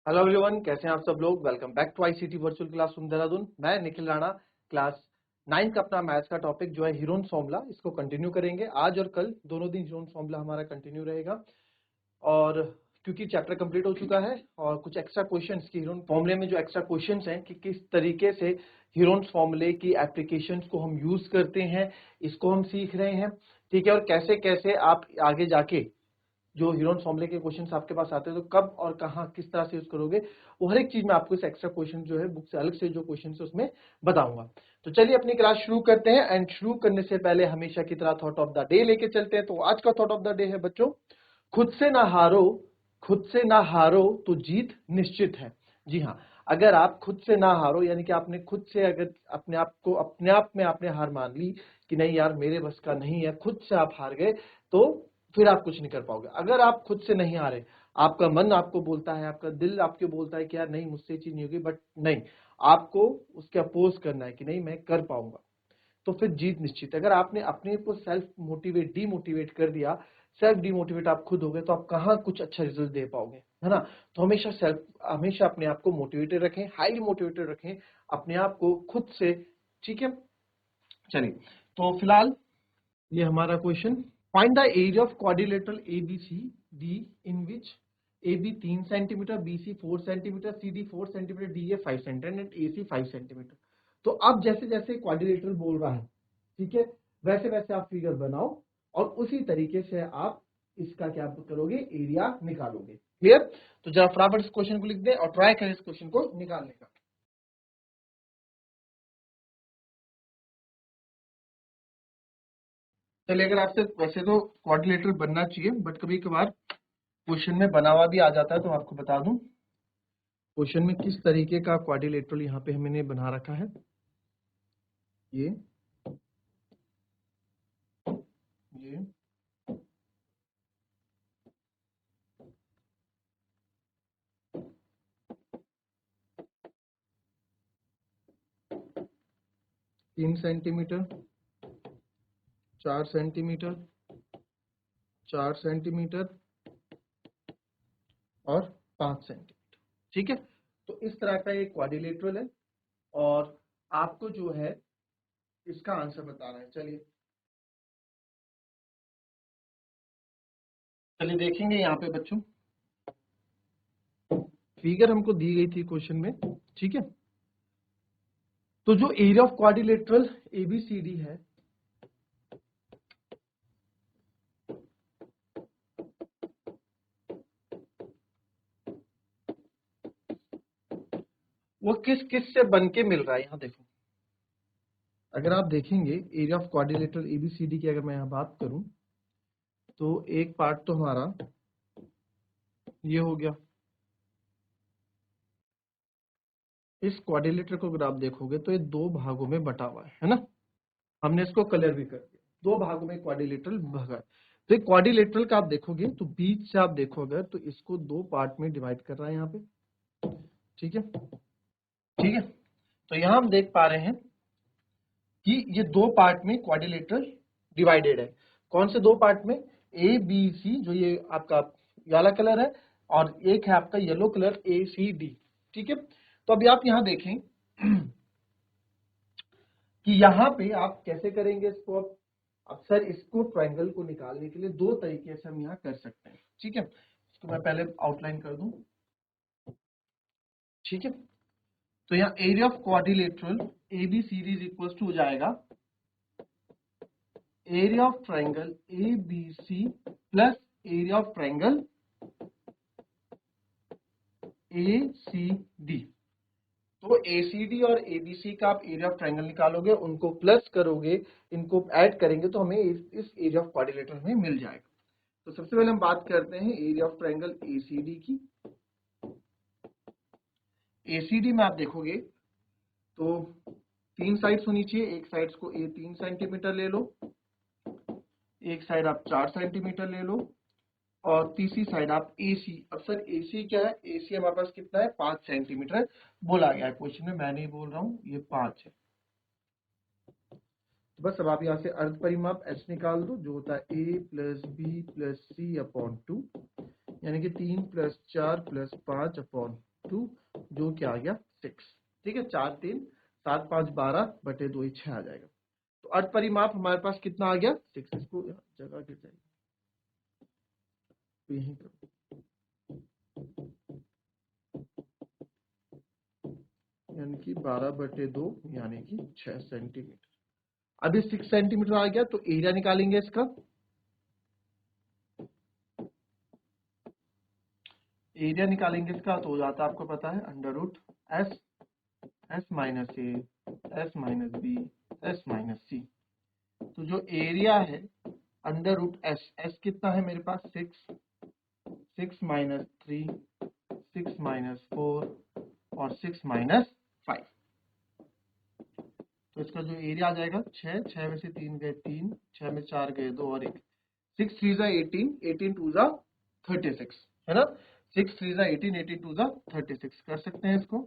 Hello everyone, कैसे हैं आप सब लोग। Welcome back to ICT virtual class Dehradun. मैं निखिल राणा। क्लास 9 का अपना मैथ्स का टॉपिक जो है हीरोन्स फॉर्मूला, इसको कंटिन्यू करेंगे। आज और कल दोनों दिन हीरोन्स फॉर्मूला हमारा कंटिन्यू रहेगा। और क्योंकि चैप्टर कंप्लीट हो चुका है और कुछ एक्स्ट्रा क्वेश्चंस की हीरोन फॉर्मूले में जो एक्स्ट्रा क्वेश्चंस हैं कि किस तरीके से हीरोन्स फॉर्मूले की एप्लीकेशंस को हम यूज करते हैं, इसको हम सीख रहे हैं। ठीक है, और कैसे कैसे आप आगे जाके जो हीरोन्स फॉर्मूले के क्वेश्चंस आपके पास आते हैं तो कब और कहां किस तरह से यूज करोगे, वो हर एक चीज में आपको इस एक्स्ट्रा क्वेश्चन जो है बुक से अलग से जो क्वेश्चन है उसमें बताऊंगा। तो चलिए अपनी क्लास शुरू करते हैं। एंड शुरू करने से पहले हमेशा की तरह थॉट ऑफ द डे लेके चलते हैं। तो आज का थॉट ऑफ द डे है बच्चों, खुद से ना हारो, खुद से ना हारो तो जीत निश्चित है। जी हाँ, अगर आप खुद से ना हारो यानी कि आपने खुद से अगर अपने आप को अपने आप में आपने हार मान ली कि नहीं यार मेरे बस का नहीं है, खुद से आप हार गए, तो फिर आप कुछ नहीं कर पाओगे। अगर आप खुद से नहीं हारे, आपका मन आपको बोलता है, आपका दिल आपको बोलता है कि यार नहीं मुझसे चीज नहीं होगी, बट नहीं, आपको उसके अपोज करना है कि नहीं मैं कर पाऊंगा, तो फिर जीत निश्चित है। अगर आपने अपने को सेल्फ मोटिवेट डीमोटिवेट कर दिया, सेल्फ डीमोटिवेट आप खुद हो गए, तो आप कहाँ कुछ अच्छा रिजल्ट दे पाओगे, है ना। तो हमेशा अपने आप को मोटिवेटेड रखें, हाईली मोटिवेटेड रखें अपने आप को खुद से। ठीक है, चलिए तो फिलहाल ये हमारा question, find the area of quadrilateral ABC D in which AB 3 centimetre, BC 4 centimetre, CD 4 centimetre, DA 5 centimetre and AC 5 centimetre. तो अब जैसे जैसे क्वाड्रिलेटरल बोल रहा है, ठीक है, वैसे वैसे आप फिगर बनाओ और उसी तरीके से आप इसका क्या करोगे, एरिया निकालोगे। क्लियर। तो जरा फटाफट इस क्वेश्चन को लिख दें और ट्राई करें इस क्वेश्चन को निकालने का। चलिए, अगर आपसे वैसे तो क्वाड्रिलेटरल बनना चाहिए, बट कभी कभार क्वेश्चन में बना हुआ भी आ जाता है, तो आपको बता दूं क्वेश्चन में किस तरीके का क्वाड्रिलेटरल यहाँ पे हमने बना रखा है। ये 3 सेंटीमीटर, 4 सेंटीमीटर, 4 सेंटीमीटर और 5 सेंटीमीटर। ठीक है, तो इस तरह का एक क्वाड्रिलेटरल है और आपको जो है इसका आंसर बताना है। चलिए चलिए देखेंगे यहाँ पे बच्चों, फिगर हमको दी गई थी क्वेश्चन में। ठीक है, तो जो एरिया ऑफ क्वाड्रिलेटरल एबीसीडी है, वो किस किस से बन के मिल रहा है, यहाँ देखो। अगर आप देखेंगे एरिया ऑफ क्वाड्रिलेटरल एबीसीडी की अगर मैं यहाँ बात करूं, तो एक पार्ट तो हमारा ये हो गया। इस क्वाड्रिलेटर को अगर आप देखोगे तो ये दो भागों में बटा हुआ है ना। हमने इसको कलर भी कर दिया, दो भागों में क्वाड्रिलेटरल भागा है। तो क्वाड्रिलेटरल का आप देखोगे तो बीच से आप देखो अगर, तो इसको दो पार्ट में डिवाइड कर रहा है यहाँ पे। ठीक है, ठीक है, तो यहाँ हम देख पा रहे हैं कि ये दो पार्ट में क्वाड्रिलेटरल डिवाइडेड है। कौन से दो पार्ट में, ए बी सी, जो ये आपका काला कलर है, और एक है आपका येलो कलर ए सी डी। ठीक है, तो अभी आप यहाँ देखें कि यहाँ पे आप कैसे करेंगे इसको। अब सर इसको ट्रायंगल को निकालने के लिए दो तरीके से हम यहाँ कर सकते हैं। ठीक है, इसको मैं पहले आउटलाइन कर दूं। ठीक है, तो यहाँ area of quadrilateral ABCD is equal to हो जाएगा area of triangle ABC plus area of triangle ACD. तो एसीडी और एबीसी का आप एरिया ऑफ ट्रायंगल निकालोगे, उनको प्लस करोगे, इनको ऐड करेंगे तो हमें इस एरिया ऑफ क्वाड्रिलेटरल में मिल जाएगा। तो सबसे पहले हम बात करते हैं एरिया ऑफ ट्रायंगल एसीडी की। एसीडी में आप देखोगे तो तीन साइड्स होनी चाहिए। एक साइड्स को ए 3 सेंटीमीटर ले लो, एक साइड आप 4 सेंटीमीटर ले लो, और तीसरी साइड आप एसी। अब सर एसी क्या है, एसी हमारे पास कितना है, 5 सेंटीमीटर बोला गया है क्वेश्चन में, मैं नहीं बोल रहा हूं, ये 5 है। बस अब आप यहाँ से अर्ध परिमाप एच निकाल दो, जो होता है ए प्लस बी प्लस सी अपॉन 2, यानी कि 3 प्लस 4 प्लस 5 अपॉन 2 जो क्या आ गया 6। ठीक है, 4 3 7 5 12 बटे 2 6 आ जाएगा। तो अर्ध परिमाप हमारे पास कितना आ गया 6। इसको जगह गिर जाएगी तो यहीं करो, यानी कि 12 बटे 2 यानी कि 6 सेंटीमीटर। अभी 6 सेंटीमीटर आ गया तो एरिया निकालेंगे इसका। एरिया निकालेंगे इसका तो हो जाता है आपको पता है under root s s minus a s minus b s minus c. तो जो एरिया है अंडर रूट एस, एस कितना है मेरे पास 6, 6 माइनस 3 6 माइनस 4 और 6 माइनस 5। तो इसका जो एरिया आ जाएगा 6, 6 में से 3 गए 3, 6 में 4 गए 2 और 1, 6 3 जा 18, 18 2 जा 36 है ना। 6 3 जा 18, 18 2 जा 36 कर सकते हैं इसको,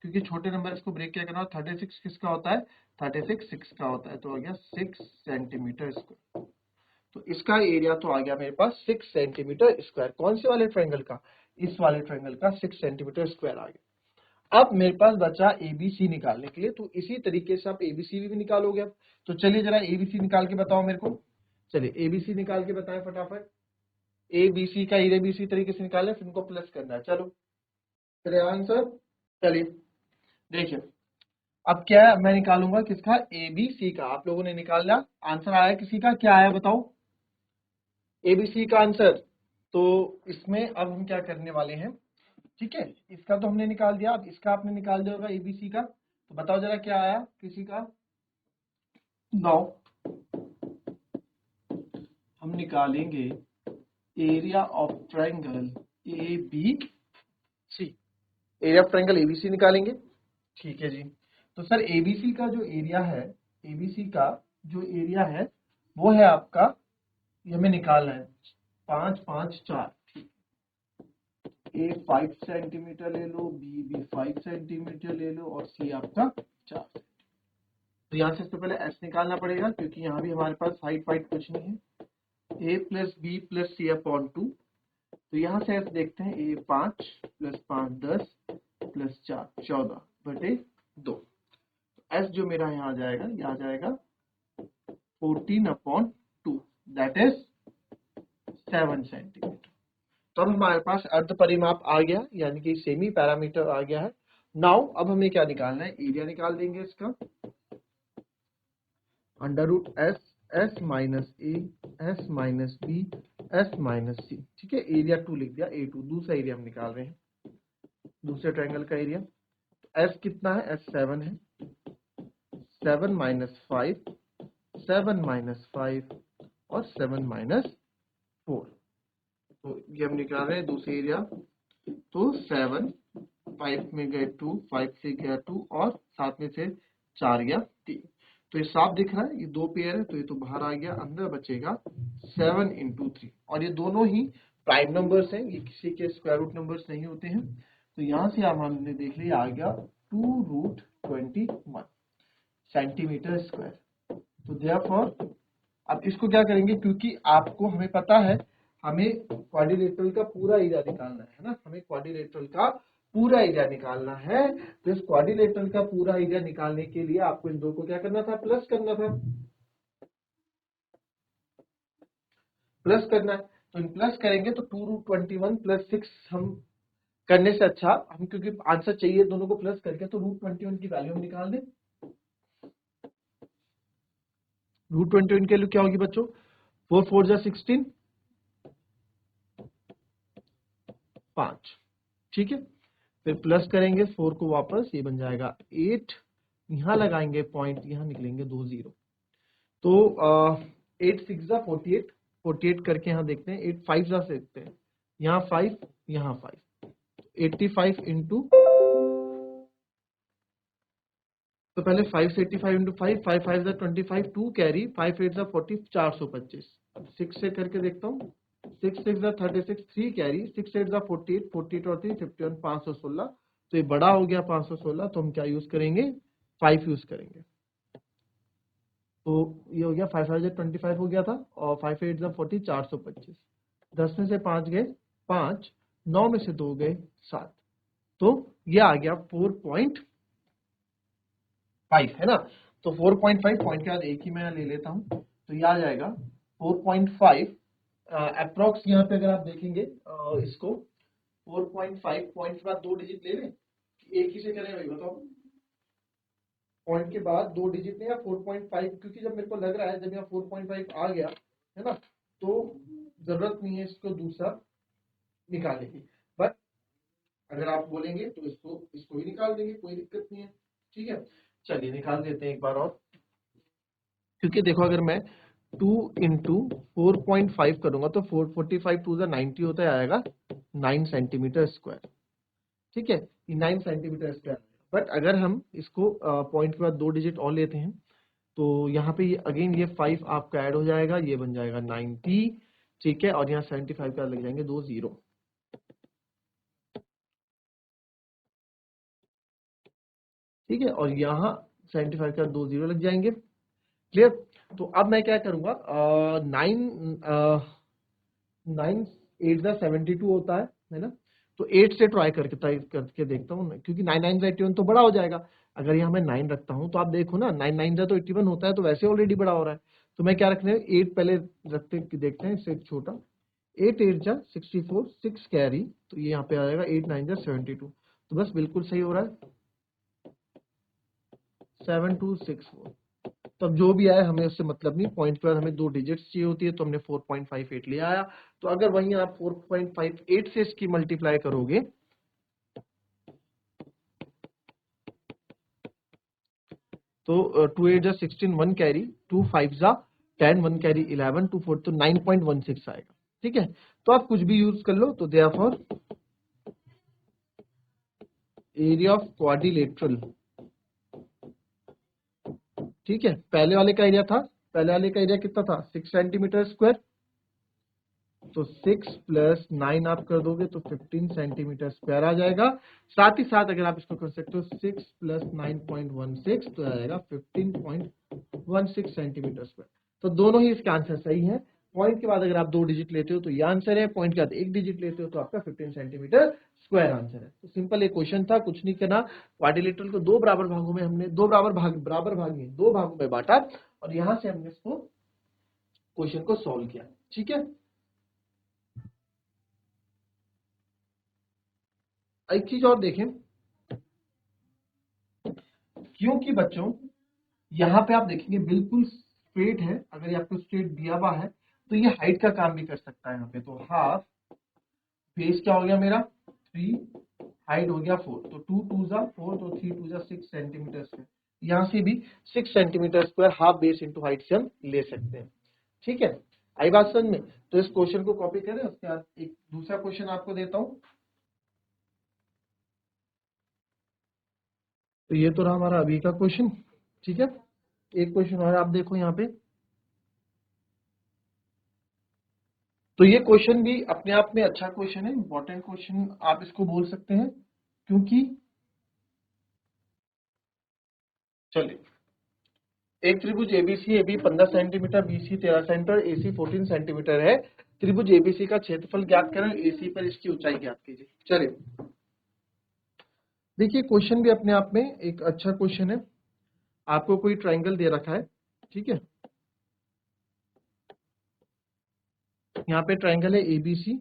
क्योंकि छोटे नंबर इसको ब्रेक क्या करना, 36 किसका होता है 36 6 का होता है। तो आ गया 6 सेंटीमीटर स्क्वायर। तो इसका एरिया तो आ गया मेरे पास 6 सेंटीमीटर स्क्वायर। कौन से वाले ट्रायंगल का, इस वाले ट्रायंगल का 6 सेंटीमीटर स्क्वायर आ गया। अब मेरे पास बचा एबीसी निकालने के लिए, तो इसी तरीके से आप एबीसी भी निकालोगे। अब तो चलिए जरा एबीसी निकाल के बताओ मेरे को। चलिए एबीसी निकाल के बताएं फटाफट। एबीसी का एरिया भी इसी तरीके से निकालें, फिर इनको प्लस करना है। चलो चलिए आंसर, चलिए देखिए अब क्या है, मैं निकालूंगा किसका एबीसी का। आप लोगों ने निकाल लिया, आंसर आया किसी का, क्या आया बताओ एबीसी का आंसर। तो इसमें अब हम क्या करने वाले हैं, ठीक है, इसका तो हमने निकाल दिया, अब इसका आपने निकाल दिया होगा एबीसी का। तो बताओ जरा क्या आया किसी का। 9 हम निकालेंगे area of triangle A B C. Area of triangle ABC निकालेंगे, ठीक है जी। तो सर एबीसी का जो एरिया है, एबीसी का जो एरिया है वो है आपका, ये हमें निकालना है 5 5 4। ए 5 सेंटीमीटर ले लो, बी भी 5 सेंटीमीटर ले लो और सी आपका 4। तो यहाँ से सबसे पहले एस निकालना पड़ेगा, क्योंकि यहाँ भी हमारे पास हाइट वाइट कुछ नहीं है। ए प्लस बी प्लस सी अपॉन 2। तो यहाँ से एस देखते हैं, ए 5 प्लस 5 10 प्लस 4 14 बटे 2। एस जो मेरा यहाँ आ जाएगा, ये आ जाएगा 14 अपॉन 2 दैट इज 7 सेंटीमीटर। तो अब हमारे पास अर्ध परिमाप आ गया, यानी कि सेमी पैरामीटर आ गया है। नाउ अब हमें क्या निकालना है, एरिया निकाल देंगे इसका। Under root s s minus a s minus b s minus c. ठीक है, एरिया 2 लिख दिया, A2 दूसरा एरिया हम निकाल रहे हैं, दूसरे ट्रायंगल का एरिया। तो एस कितना है, एस 7 है, 7 माइनस 5 7 माइनस 5 और 7 माइनस 4। तो ये हम निकाल रहे हैं दूसरे एरिया। तो 7 5 में गए 2, 5 से गया 2 और 7 में से 4 गया 3। तो ये साफ दिख रहा है, ये 2 पेयर है तो ये तो बाहर आ गया, अंदर बचेगा 7 इंटू 3। और ये दोनों ही प्राइम नंबर्स हैं, ये किसी के स्क्वायर रूट नंबर्स नहीं होते हैं। तो यहाँ से अब हमने देख लिया आ गया 2√21 सेंटीमीटर स्क्वायर। तो देयरफॉर अब इसको क्या करेंगे, क्योंकि आपको हमें पता है हमें क्वाड्रिलेटरल का पूरा एरिया निकालना है ना, हमें क्वाड्रिलेटरल का पूरा एरिया निकालना है। तो इस क्वाड्रिलेटरल का पूरा एरिया निकालने के लिए आपको इन दो को क्या करना था, प्लस करना था, प्लस करना है। तो इन प्लस करेंगे तो 2√21 प्लस 6 हम करने से अच्छा, हम क्योंकि आंसर चाहिए दोनों को प्लस करके, तो √21 की वैल्यू हम निकाल दें। √21 के लिए क्या होगी बच्चों, 4 4 जा 16 5। ठीक है, फिर प्लस करेंगे 4 को वापस, ये बन जाएगा 8, यहां लगाएंगे पॉइंट, यहां निकलेंगे 2 0। तो 8 6 जा 48, 48 करके यहाँ देखते हैं, 8 5 जा देखते हैं, यहाँ 5 यहाँ 5, 85 इंटू, तो पहले 5 से 85 इंटू 5, 5 5 जा 25, 2 कैरी, 5 8 जा 40, 425। अब 6 से करके देखता हूँ, 6 6 जा 36, 3 कैरी, 6 8 जा 48, 48 और 3 51, 516। तो ये बड़ा हो गया 516, तो हम क्या यूज करेंगे, 5 यूज करेंगे। तो ये हो गया 5 5 जा 25 हो गया था, और 5 8 जा 40, 425। 10 में से 5 गए 5, 9 में से 2 गए 7, तो ये आ गया 4.5 है ना। तो 4.5 पॉइंट के बाद एक ही मैं ले लेता हूं, तो ये आ जाएगा 4.5 अप्रोक्स। यहाँ पे अगर आप देखेंगे इसको 4.5 पॉइंट के बाद 2 डिजिट ले लें, एक ही से करें भाई बताओ। पॉइंट के बाद 2 डिजिट ने या 4.5, क्योंकि जब मेरे को लग रहा है जब यहाँ 4.5 आ गया है ना, तो जरूरत नहीं है इसको दूसरा निकालने की। बट अगर आप बोलेंगे तो इसको इसको ही निकाल देंगे, कोई दिक्कत नहीं है। ठीक है, चलिए निकाल देते हैं एक बार और। क्योंकि देखो अगर मैं 2 इंटू 4.5 करूंगा तो 445 टू 90 होता है, आएगा 9 सेंटीमीटर स्क्वायर। ठीक है, ये 9 सेंटीमीटर स्क्वायर। बट अगर हम इसको पॉइंट के बाद 2 डिजिट और लेते हैं तो यहाँ पे ये अगेन ये 5 आपका ऐड हो जाएगा, ये बन जाएगा 90। ठीक है, और यहाँ 75 का लग जाएंगे 2 जीरो। ठीक है, और यहाँ 75 का 2 जीरो लग जाएंगे। क्लियर। तो अब मैं क्या करूंगा, 9 8 का 72 होता है ना। तो 8 से ट्राई करके देखता हूँ, क्योंकि 9 9 81 तो बड़ा हो जाएगा। अगर यहाँ मैं 9 रखता हूँ तो आप देखो ना, 9 9 तो 81 होता है, तो वैसे ऑलरेडी बड़ा हो रहा है। तो मैं क्या रखने 8 पहले रखते देखते हैं, इससे छोटा। 8 8 जा 64, 6 कैरी, तो ये यहाँ पे आ जाएगा 8 9 जा 72। तो बस बिल्कुल सही हो रहा है, 7264। तब जो भी आए हमें उससे मतलब नहीं, पॉइंट के बाद हमें 2 डिजिट्स चाहिए होती है, तो हमने 4.58 ले आया। तो अगर वहीं आप 4.58 से इसकी मल्टीप्लाई करोगे तो 2 8 जा 16, 1 कैरी, 2 5 जा 10, 1 कैरी 11, 2 4 तो 9.16 आएगा। ठीक है, तो आप कुछ भी यूज कर लो। तो देयरफॉर एरिया ऑफ क्वाड्रिलेटरल, ठीक है, पहले वाले का एरिया था, पहले वाले का एरिया कितना था 6 सेंटीमीटर स्क्वायर। तो 6 प्लस 9 आप कर दोगे तो 15 सेंटीमीटर स्क्वायर आ जाएगा। साथ ही साथ अगर आप इसको कर सकते हो 6 प्लस 9.16 तो आ जाएगा 15.16 सेंटीमीटर स्क्वायर। तो दोनों ही इसका आंसर सही है। पॉइंट के बाद अगर आप 2 डिजिट लेते हो तो ये आंसर है, पॉइंट के बाद 1 डिजिट लेते हो तो आपका 15 सेंटीमीटर स्क्वायर आंसर है। तो सिंपल एक क्वेश्चन था, कुछ नहीं करना। क्वाड्रिलेटरल को 2 बराबर भागों में हमने, 2 बराबर भाग में 2 भागों में बांटा, और यहां से हमने इसको क्वेश्चन को सॉल्व किया। ठीक है, एक चीज और देखें, क्योंकि बच्चों यहाँ पे आप देखेंगे बिल्कुल स्ट्रेट है। अगर ये आपको स्ट्रेट दिया हुआ है तो ये हाइट का काम भी कर सकता है। यहाँ पे तो हाफ बेस क्या हो गया मेरा 3, हाइट हो गया 4, तो 2 2 जा 4, तो 3 2 जा 6 सेंटीमीटर स्क्वायर। यहाँ से भी 6 centimetre square half base into height से हम ले सकते हैं। ठीक है, आई बात समझ में। तो इस क्वेश्चन को कॉपी करें, उसके बाद एक दूसरा क्वेश्चन आपको देता हूँ। तो ये तो रहा हमारा अभी का क्वेश्चन। ठीक है, एक क्वेश्चन और आप देखो यहाँ पे। तो ये क्वेश्चन भी अपने आप में अच्छा क्वेश्चन है, इंपॉर्टेंट क्वेश्चन आप इसको बोल सकते हैं। क्योंकि चलिए, एक त्रिभुज ABC, AB 15 centimetre, BC 13 centimetre, AC 14 centimetre है। त्रिभुज एबीसी का क्षेत्रफल ज्ञात करें, एसी पर इसकी ऊंचाई ज्ञात कीजिए। चलिए देखिए, क्वेश्चन भी अपने आप में एक अच्छा क्वेश्चन है। आपको कोई ट्राइंगल दे रखा है, ठीक है, यहाँ पे ट्राइंगल है एबीसी।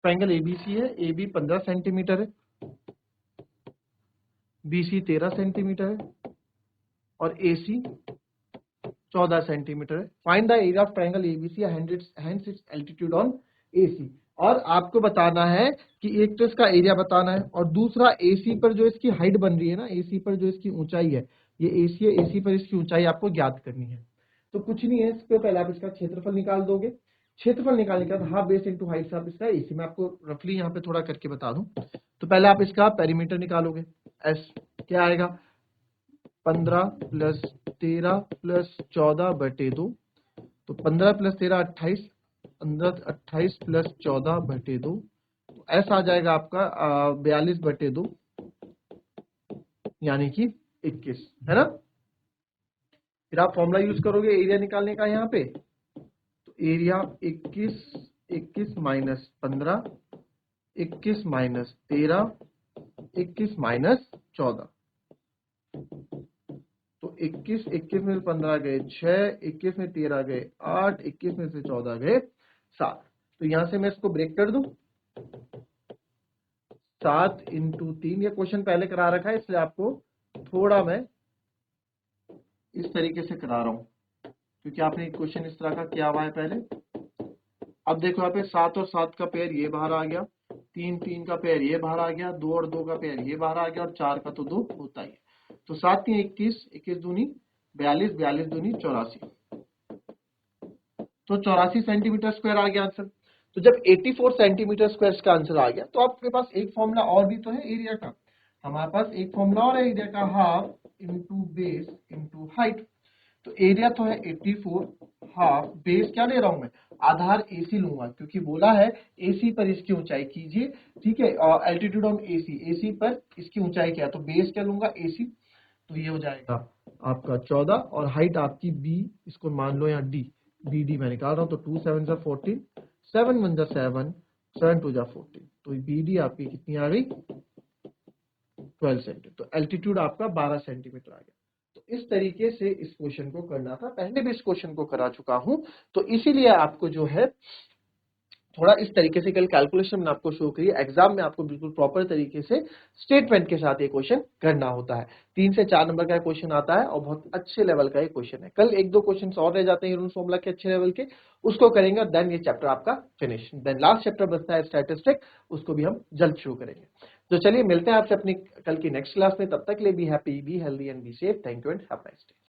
ट्राइंगल एबीसी है, एबी 15 सेंटीमीटर है, बीसी 13 सेंटीमीटर है, और एसी 14 सेंटीमीटर है। Find the area of triangle ABC hence it's altitude on AC. और आपको बताना है कि एक तो इसका एरिया बताना है, और दूसरा एसी पर जो इसकी हाइट बन रही है ना, एसी पर जो इसकी ऊंचाई है, ये एसी है, एसी पर इसकी ऊंचाई आपको ज्ञात करनी है। तो कुछ नहीं है, इसके पहले आप इसका क्षेत्रफल निकाल दोगे। क्षेत्रफल निकालने के बाद हाफ बेस इंटू हाइट आप इसका एसी, मैं आपको रफली यहाँ पे थोड़ा करके बता दूं। तो पहले आप इसका पेरीमीटर निकालोगे, एस क्या आएगा 15 प्लस 13 प्लस 14/2, तो 15 प्लस 13 28, 28 प्लस 14/2, तो ऐसा आ जाएगा आपका 42/2, यानी कि 21, है ना। फिर आप फॉर्मूला यूज करोगे एरिया निकालने का यहाँ पे। तो एरिया 21 माइनस 15, 21 माइनस 13, 21 माइनस 14। तो 21 में से 15 गए 6, 21 में 13 गए 8, 21 में से 14 गए 7। तो यहां से मैं इसको ब्रेक कर दूं, 7 इंटू 3। ये क्वेश्चन पहले करा रखा है इसलिए आपको थोड़ा मैं इस तरीके से करा रहा हूं, क्योंकि आपने क्वेश्चन इस तरह का किया हुआ है पहले। अब देखो यहाँ पे 7 और 7 का पेयर ये बाहर आ गया, 3 3 का पेयर ये बाहर आ गया, 2 और 2 का पेयर ये बाहर आ गया, और 4 का तो 2 होता ही है। तो 7 3 21, 21 दूनी 42, 42 दूनी 84। तो 84 सेंटीमीटर स्क्वायर आ गया आंसर। तो जब 84 सेंटीमीटर स्क्वायर का आंसर आ गया, तो आपके पास एक फॉर्मूला और भी तो है एरिया का। हमारे पास एक फॉर्मूला और है एरिया का, half into base into height. तो एरिया तो है 84, हाफ बेस क्या ले रहा हूं मैं, आधार एसी लूंगा, क्योंकि बोला है एसी पर इसकी ऊंचाई कीजिए, ठीक है, और एल्टीट्यूड ऑन एसी, एसी पर इसकी ऊंचाई क्या है, तो बेस क्या लूंगा, एसी। तो ये हो जाएगा आपका 14, और हाइट आपकी बी, इसको मान लो यहाँ डी, बी डी मैं निकाल रहा हूं। तो 2 7 जा 14, 7 1 जा 7, 7 2 जा 14। तो बी डी आपकी कितनी आ गई, 12 सेंटीमीटर। तो एल्टीट्यूड आपका 12 सेंटीमीटर आ गया। तो इस तरीके से इस क्वेश्चन को करना था, पहले भी इस क्वेश्चन को करा चुका हूं, तो इसीलिए आपको जो है थोड़ा इस तरीके से कल कैलकुलेशन में आपको शो करिए, एग्जाम में आपको बिल्कुल प्रॉपर तरीके से स्टेटमेंट के साथ ये क्वेश्चन करना होता है। 3 से 4 नंबर का क्वेश्चन आता है और बहुत अच्छे लेवल का ये क्वेश्चन है। कल 1-2 क्वेश्चन और रह जाते हैं यूनिट फॉर्मूला के अच्छे लेवल के, उसको करेंगे, देन ये चैप्टर आपका फिनिश। देन लास्ट चैप्टर बचता है स्टैटिस्टिक, उसको भी हम जल्द शुरू करेंगे। तो चलिए मिलते हैं आपसे अपनी कल की नेक्स्ट क्लास में, तब तक के लिए be happy, be healthy and be safe. Thank you and have a nice day.